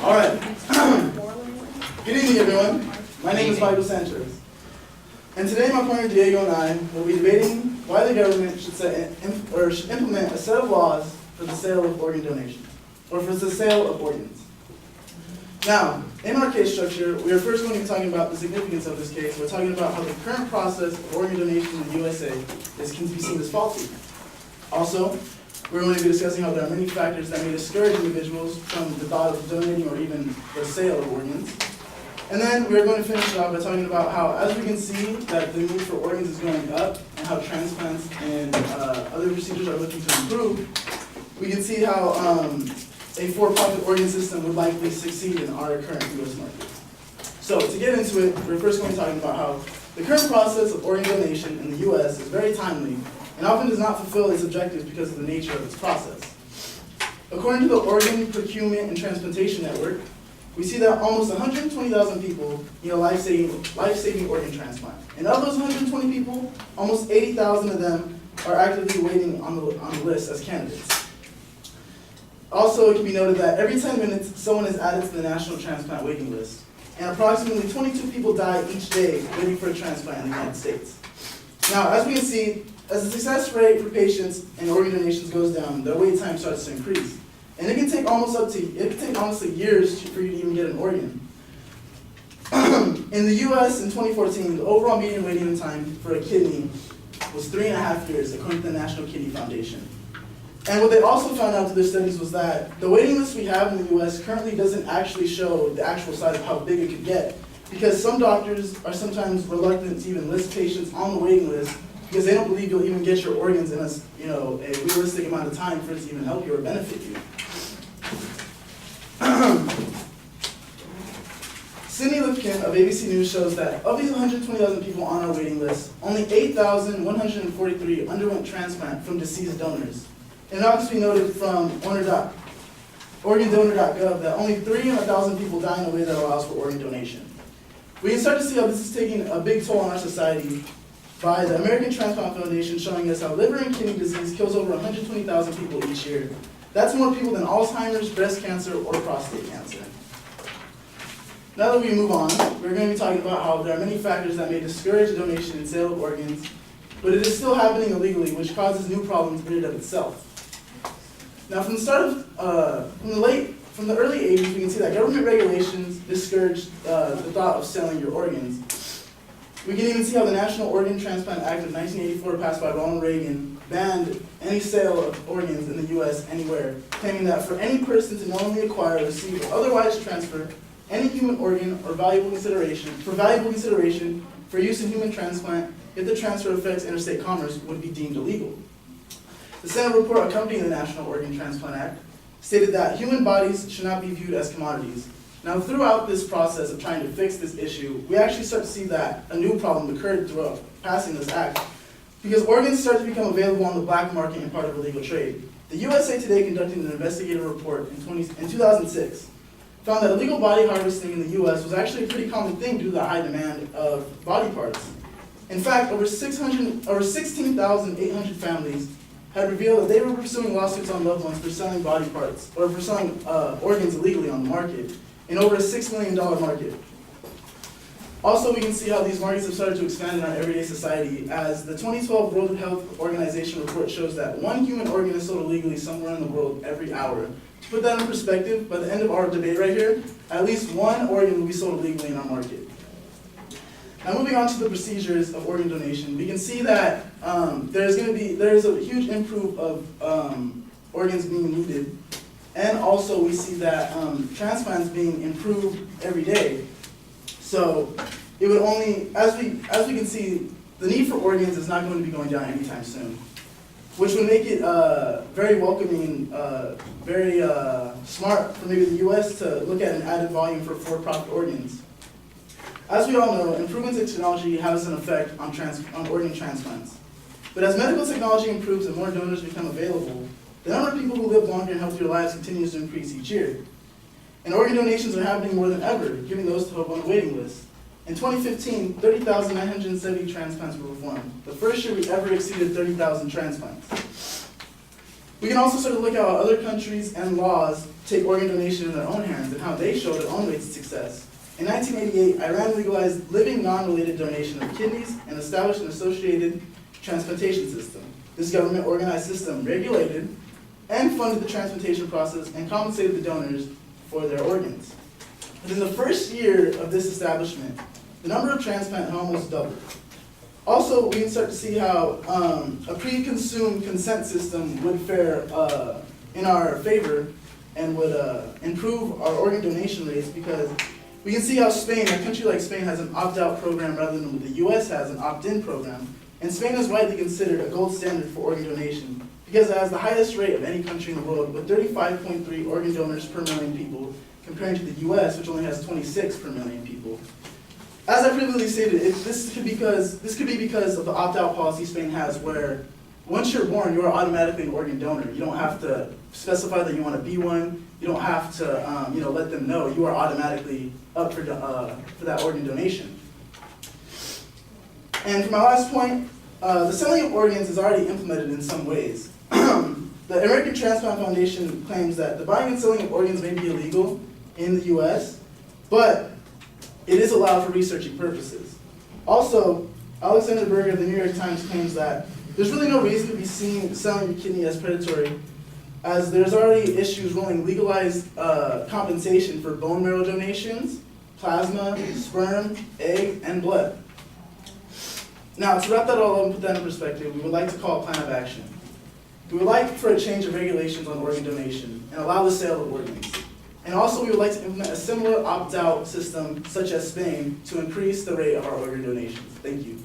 All right. Good evening, everyone. My name is Michael Sanchez. And today my partner Diego and I will be debating why the government should implement a set of laws for the sale of organ donations, or for the sale of organs. Now, in our case structure, we are first going to be talking about the significance of this case. We're talking about how the current process of organ donation in the USA can be seen as faulty. Also, we're going to be discussing how there are many factors that may discourage individuals from the thought of donating or even the sale of organs. And then we're going to finish it off by talking about how, as we can see, that the need for organs is going up and how transplants and other procedures are looking to improve. We can see how a for-profit organ system would likely succeed in our current U.S. market. So to get into it, we're first going to be talking about how the current process of organ donation in the U.S. is very timely and often does not fulfill its objectives because of the nature of its process. According to the Organ Procurement and Transplantation Network, we see that almost 120,000 people need a life-saving organ transplant. And of those 120 people, almost 80,000 of them are actively waiting on the list as candidates. Also, it can be noted that every 10 minutes, someone is added to the National Transplant Waiting List. And approximately 22 people die each day waiting for a transplant in the United States. Now, as we can see, as the success rate for patients and organ donations goes down, their wait time starts to increase. And it can take almost years for you to even get an organ. In the US in 2014, the overall median waiting time for a kidney was 3.5 years, according to the National Kidney Foundation. And what they also found out through their studies was that the waiting list we have in the US currently doesn't actually show the actual size of how big it could get, because some doctors are sometimes reluctant to even list patients on the waiting list because they don't believe you'll even get your organs in a realistic amount of time for it to even help you or benefit you. Sydney Lipkin of ABC News shows that of these 120,000 people on our waiting list, only 8,143 underwent transplant from deceased donors. And it ought to be noted from organdonor.gov that only 3 in 1,000 people die in a way that allows for organ donation. We can start to see how this is taking a big toll on our society by the American Transplant Foundation showing us how liver and kidney disease kills over 120,000 people each year. That's more people than Alzheimer's, breast cancer, or prostate cancer. Now that we move on, we're going to be talking about how there are many factors that may discourage the donation and sale of organs, but it is still happening illegally, which causes new problems in and of itself. Now, from the early 80s, we can see that government regulations discouraged the thought of selling your organs. We can even see how the National Organ Transplant Act of 1984, passed by Ronald Reagan, banned any sale of organs in the U.S. anywhere, claiming that for any person to knowingly acquire, receive, or otherwise transfer any human organ or valuable consideration for use in human transplant, if the transfer affects interstate commerce, would be deemed illegal. The Senate report accompanying the National Organ Transplant Act stated that human bodies should not be viewed as commodities. Now, throughout this process of trying to fix this issue, we actually start to see that a new problem occurred throughout passing this act, because organs start to become available on the black market and part of illegal trade. The USA Today conducted an investigative report in 2006, found that illegal body harvesting in the U.S. was actually a pretty common thing due to the high demand of body parts. In fact, over 16,800 families had revealed that they were pursuing lawsuits on loved ones for selling body parts or for selling organs illegally on the market, in over a $6 million market. Also, we can see how these markets have started to expand in our everyday society, as the 2012 World Health Organization report shows that 1 human organ is sold illegally somewhere in the world every hour. To put that in perspective, by the end of our debate right here, at least 1 organ will be sold illegally in our market. Now, moving on to the procedures of organ donation, we can see that there is a huge improve of organs being needed, and also we see that transplants being improved every day. So it would only, as we can see, the need for organs is not going to be going down anytime soon, which would make it very welcoming, very smart for maybe the U.S. to look at an added volume for-profit organs. As we all know, improvements in technology has an effect on organ transplants. But as medical technology improves and more donors become available, the number of people who live longer and healthier lives continues to increase each year. And organ donations are happening more than ever, giving those to hope on the waiting list. In 2015, 30,970 transplants were performed, the first year we ever exceeded 30,000 transplants. We can also sort of look at how other countries and laws take organ donation in their own hands and how they show their own rates of success. In 1988, Iran legalized living non-related donation of kidneys and established an associated transplantation system. This government-organized system regulated and funded the transplantation process and compensated the donors for their organs. Within the first year of this establishment, the number of transplants almost doubled. Also, we can start to see how a pre-consumed consent system would fare in our favor and would improve our organ donation rates, because we can see how Spain, a country like Spain, has an opt-out program rather than what the US has, an opt-in program. And Spain is widely considered a gold standard for organ donation because it has the highest rate of any country in the world, with 35.3 organ donors per million people, comparing to the US, which only has 26 per million people. As I previously stated, this could be because of the opt-out policy Spain has, where once you're born, you are automatically an organ donor. You don't have to specify that you want to be one. You don't have to let them know. You are automatically up for that organ donation. And for my last point, the selling of organs is already implemented in some ways. The American Transplant Foundation claims that the buying and selling of organs may be illegal in the US, but it is allowed for researching purposes. Also, Alexander Berger of the New York Times claims that there's really no reason to be seen selling your kidney as predatory, as there's already issues ruling legalized compensation for bone marrow donations, plasma, sperm, egg, and blood. Now, to wrap that all up and put that in perspective, we would like to call a plan of action. We would like for a change of regulations on organ donation and allow the sale of organs. And also, we would like to implement a similar opt-out system, such as Spain, to increase the rate of our organ donations. Thank you.